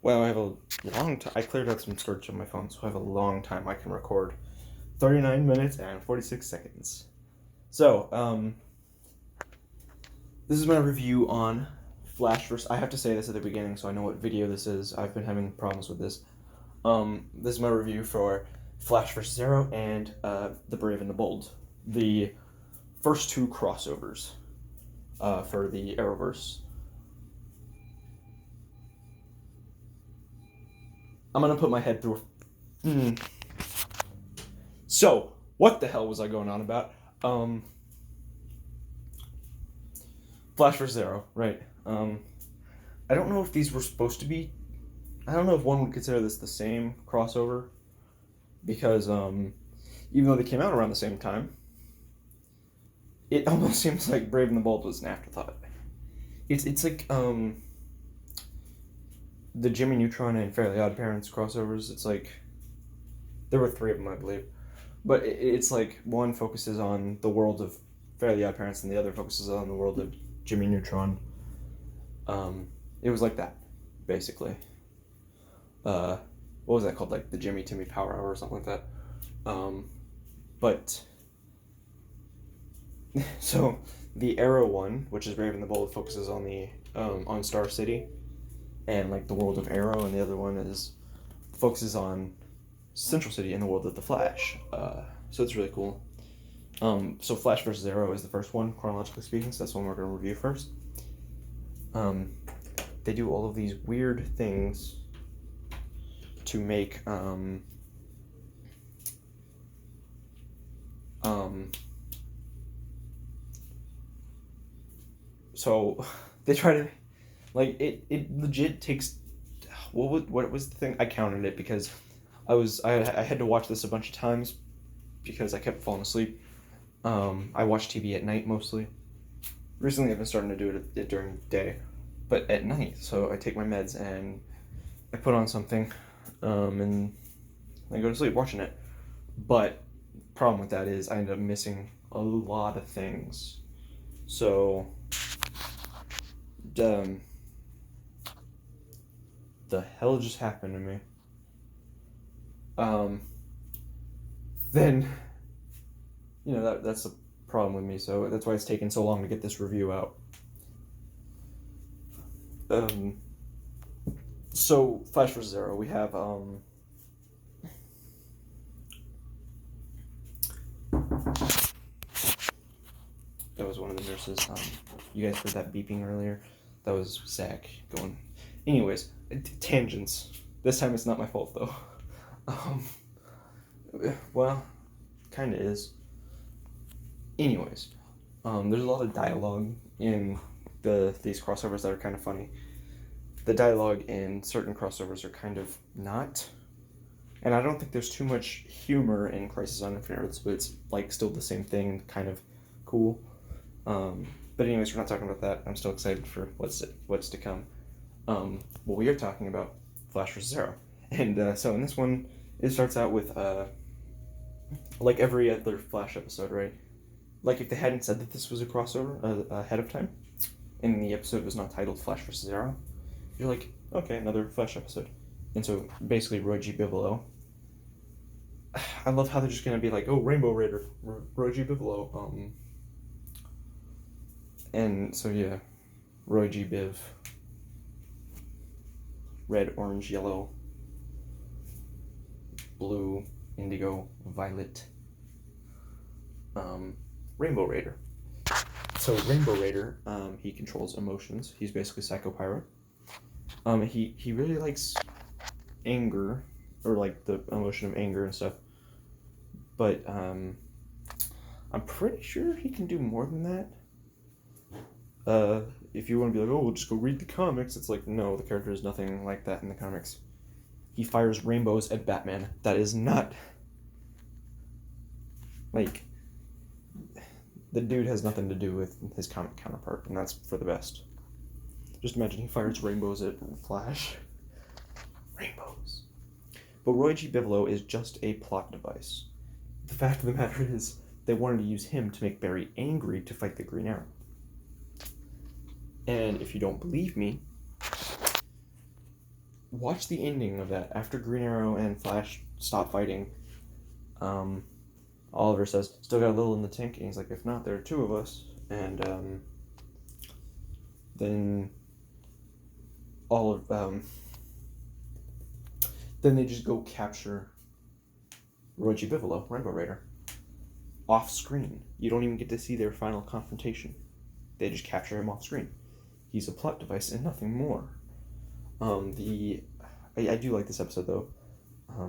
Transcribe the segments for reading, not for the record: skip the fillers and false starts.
Well, I have a long time. I cleared out some storage on my phone, so I have a long time I can record. 39 minutes and 46 seconds. So, this is my review on Flash vs. I have to say this at the beginning so I know what video this is. I've been having problems with this. This is my review for Flash vs. Arrow and The Brave and the Bold. The first two crossovers for the Arrowverse. I'm gonna put my head through. So, what the hell was I going on about? Flash vs. Arrow, right? I don't know if these were supposed to be. I don't know if one would consider this the same crossover, because even though they came out around the same time, it almost seems like Brave and the Bold was an afterthought. It's like the Jimmy Neutron and Fairly Odd Parents crossovers. It's like there were three of them, I believe, but it's like one focuses on the world of Fairly Odd Parents and the other focuses on the world of Jimmy Neutron. It was like that, basically. What was that called? Like the Jimmy Timmy Power Hour or something like that. But so the Arrow one, which is Brave and the Bold, focuses on the on Star City and like the world of Arrow, and the other one focuses on Central City and the world of the Flash. So it's really cool. So Flash vs. Arrow is the first one, chronologically speaking, so that's one we're going to review first. They do all of these weird things to make so they try to like it legit takes what was the thing? I counted it because I had to watch this a bunch of times because I kept falling asleep. I watch TV at night mostly. Recently I've been starting to do it during the day, but at night. So I take my meds and I put on something, and I go to sleep watching it. But problem with that is I end up missing a lot of things. So the hell just happened to me? Then that's a problem with me, so that's why it's taken so long to get this review out. So Flash vs. Arrow, we have that was one of the nurses. You guys heard that beeping earlier? That was Zach going. Anyways, tangents. This time it's not my fault though. Well, kind of is. Anyways, there's a lot of dialogue in these crossovers that are kind of funny. The dialogue in certain crossovers are kind of not, and I don't think there's too much humor in Crisis on Infinite Earths, but it's like still the same thing, kind of cool. But anyways, we're not talking about that. I'm still excited for what's to come. What we are talking about, Flash vs. Arrow, and so in this one, it starts out with like every other Flash episode, right? Like if they hadn't said that this was a crossover ahead of time, and the episode was not titled Flash vs. Arrow, you're like, okay, another Flash episode. And so basically Roy G. Bigelow, I love how they're just gonna be like, oh, Rainbow Raider, Roy G. Bigelow, and so yeah, Roy G. Biv, red, orange, yellow, blue, indigo, violet, Rainbow Raider. So Rainbow Raider, he controls emotions. He's basically Psycho Pirate. He really likes anger, or like the emotion of anger and stuff. But I'm pretty sure he can do more than that. If you want to be like, oh, we'll just go read the comics, it's like, no, the character is nothing like that in the comics. He fires rainbows at Batman. That is not like, the dude has nothing to do with his comic counterpart, and that's for the best. Just imagine he fires rainbows at Flash. Rainbows. But Roy G. Bigelow is just a plot device. The fact of the matter is, they wanted to use him to make Barry angry to fight the Green Arrow. And if you don't believe me, watch the ending of that. After Green Arrow and Flash stop fighting, Oliver says, "Still got a little in the tank," and he's like, "If not, there are two of us." And then then they just go capture Roy G. Bigelow, Rainbow Raider, off screen. You don't even get to see their final confrontation. They just capture him off screen. He's a plot device and nothing more. I do like this episode though,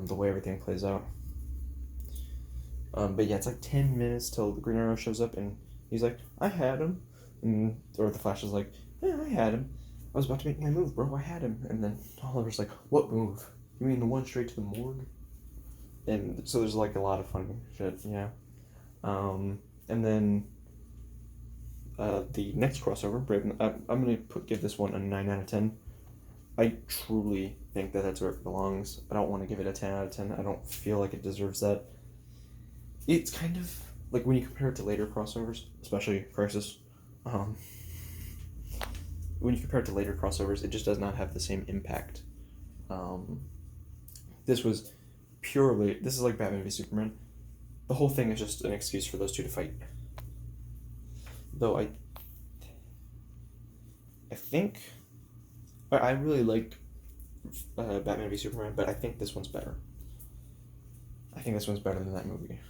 the way everything plays out. But yeah, it's like 10 minutes till the Green Arrow shows up and he's like, "I had him," or the Flash is like, "Yeah, I had him. I was about to make my move, bro. I had him." And then Oliver's like, "What move? You mean the one straight to the morgue?" And so there's like a lot of funny shit, yeah. And then the next crossover, I'm gonna give this one a 9 out of 10. I truly think that that's where it belongs. I don't want to give it a 10 out of 10. I don't feel like it deserves that. It's kind of like when you compare it to later crossovers, especially Crisis. When you compare it to later crossovers, it just does not have the same impact. This is like Batman v Superman. The whole thing is just an excuse for those two to fight. Though I think I really like Batman v Superman, but I think this one's better. I think this one's better than that movie.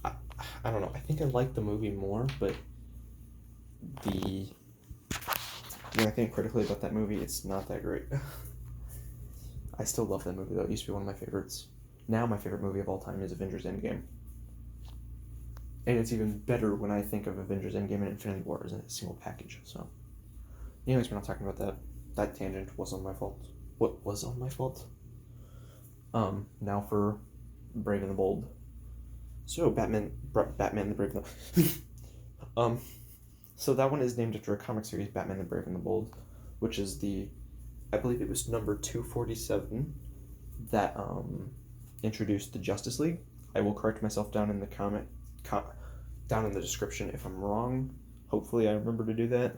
I don't know. I think I like the movie more, but when I think critically about that movie, it's not that great. I still love that movie though. It used to be one of my favorites. Now my favorite movie of all time is Avengers Endgame. And it's even better when I think of Avengers Endgame and Infinity War as a single package. So, anyways, we're not talking about that. That tangent was on my fault. What was on my fault? Now for Brave and the Bold. So Batman the Brave and the so that one is named after a comic series, Batman the Brave and the Bold, which is I believe it was number 247 that introduced the Justice League. I will correct myself down in the down in the description if I'm wrong. Hopefully I remember to do that.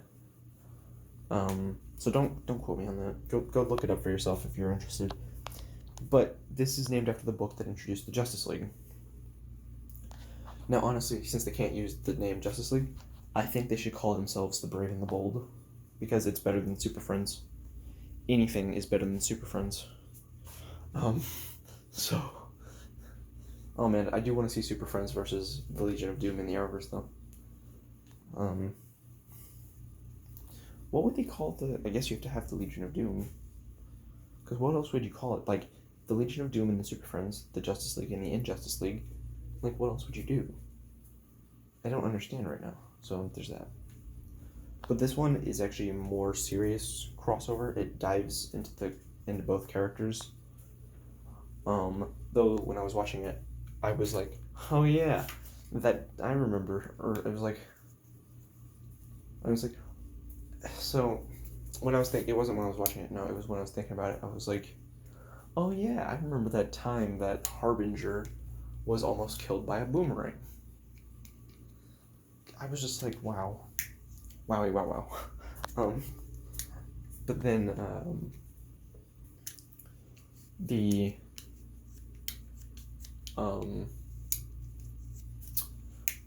So don't quote me on that. Go look it up for yourself if you're interested. But this is named after the book that introduced the Justice League. Now, honestly, since they can't use the name Justice League, I think they should call themselves the Brave and the Bold, because it's better than Super Friends. Anything is better than Super Friends. So, oh man, I do want to see Super Friends versus the Legion of Doom in the Arrowverse, though. What would they call I guess you have to have the Legion of Doom. Because what else would you call it? Like, the Legion of Doom and the Super Friends, the Justice League and the Injustice League. Like, what else would you do? I don't understand right now. So, there's that. But this one is actually a more serious crossover. It dives into both characters. Though when I was watching it, I was like, "Oh yeah, that I remember." Or I was like, so when I was thinking, it wasn't when I was watching it. No, it was when I was thinking about it. I was like, "Oh yeah, I remember that time that Harbinger was almost killed by a boomerang." I was just like, wow. Wowie, wow. But then, the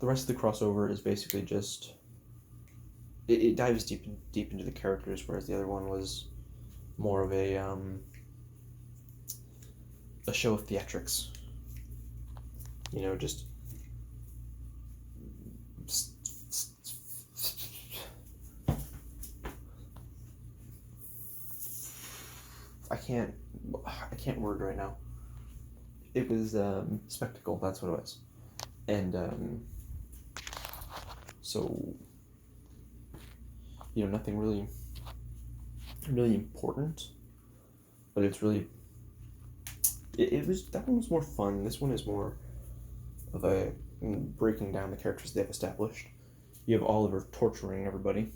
rest of the crossover is basically just, it dives deep into the characters, whereas the other one was more of a show of theatrics. You know, just I can't word right now. It was spectacle, that's what it was. And so, you know, nothing really important, but it's really, that one was more fun. This one is more of a breaking down the characters they've established. You have Oliver torturing everybody,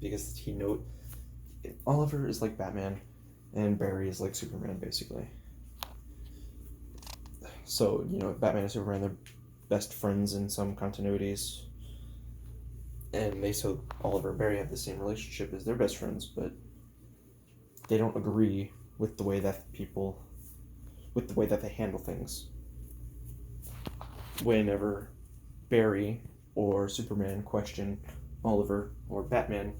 because Oliver is like Batman, and Barry is like Superman, basically. So, you know, Batman and Superman, they're best friends in some continuities, and Oliver and Barry have the same relationship as their best friends, but they don't agree with the way that they handle things. Whenever Barry or Superman question Oliver or Batman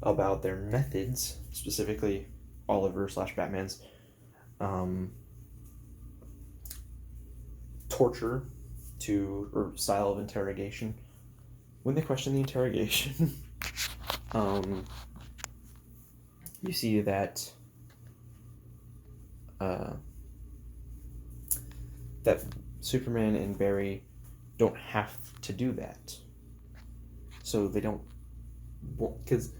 about their methods, specifically Oliver/Batman's torture or style of interrogation, when they question the interrogation, you see that that Superman and Barry don't have to do that. So they don't, because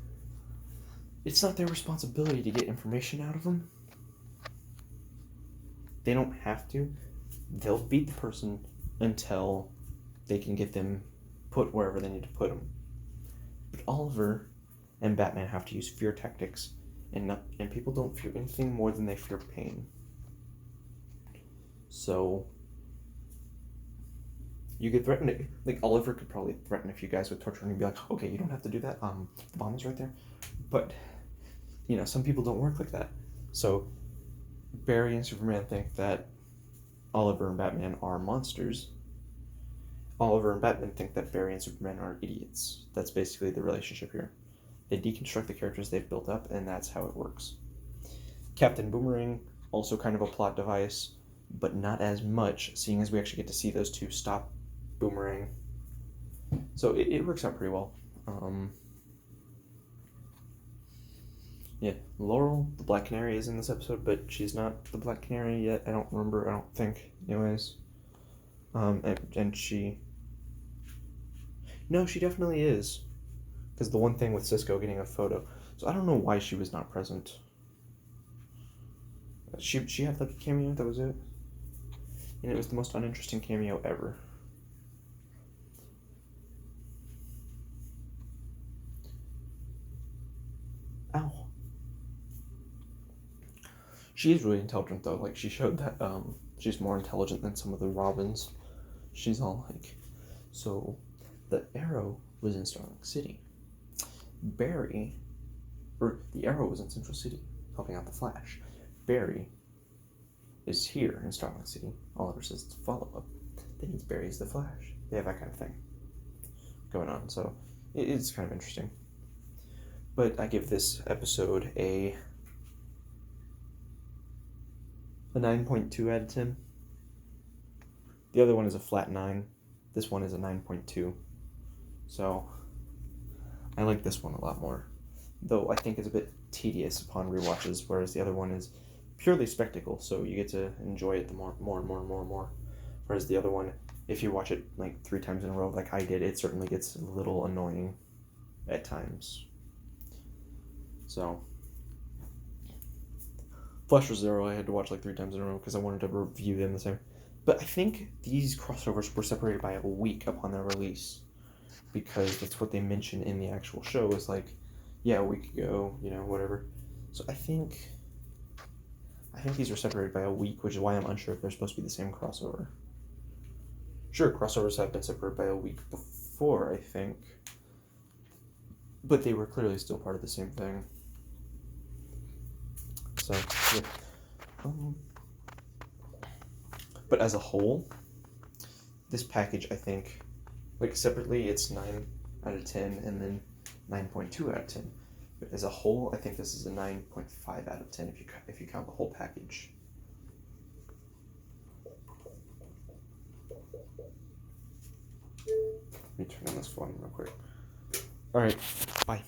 it's not their responsibility to get information out of them. They don't have to. They'll beat the person until they can get them put wherever they need to put them. But Oliver and Batman have to use fear tactics, and people don't fear anything more than they fear pain. So you could threaten it. Like, Oliver could probably threaten a few guys with torture and be like, okay, you don't have to do that. The bomb is right there. But, some people don't work like that. So Barry and Superman think that Oliver and Batman are monsters. Oliver and Batman think that Barry and Superman are idiots. That's basically the relationship here. They deconstruct the characters they've built up, and that's how it works. Captain Boomerang, also kind of a plot device, but not as much, seeing as we actually get to see those two stop Boomerang. So it works out pretty well. Laurel, the Black Canary, is in this episode, but she's not the Black Canary yet. I don't think. Anyways. And she... No, she definitely is. Because the one thing with Cisco getting a photo. So I don't know why she was not present. She had like a cameo, that was it. And it was the most uninteresting cameo ever. Ow. She is really intelligent though. Like, she showed that she's more intelligent than some of the Robins. She's all like, so the Arrow was in Starling City. The Arrow was in Central City, helping out the Flash. Barry is here in Starling City. Oliver says it's a follow-up. That means Barry's the Flash. They have that kind of thing going on, so it's kind of interesting. But I give this episode a 9.2 out of 10. The other one is a flat 9. This one is a 9.2. So I like this one a lot more. Though I think it's a bit tedious upon rewatches, whereas the other one is purely spectacle, so you get to enjoy it more. Whereas the other one, if you watch it like 3 times in a row like I did, it certainly gets a little annoying at times. So Flash was Zero I had to watch like 3 times in a row because I wanted to review them the same. But I think these crossovers were separated by a week upon their release, because that's what they mention in the actual show, is like, yeah, a week ago, whatever. So I think these were separated by a week, which is why I'm unsure if they're supposed to be the same crossover. Sure, crossovers have been separated by a week before, I think, but they were clearly still part of the same thing. So, yeah. But as a whole, this package, I think, like, separately, it's 9 out of 10, and then 9.2 out of 10. But as a whole, I think this is a 9.5 out of 10 if you count the whole package. Let me turn on this volume real quick. Alright, bye.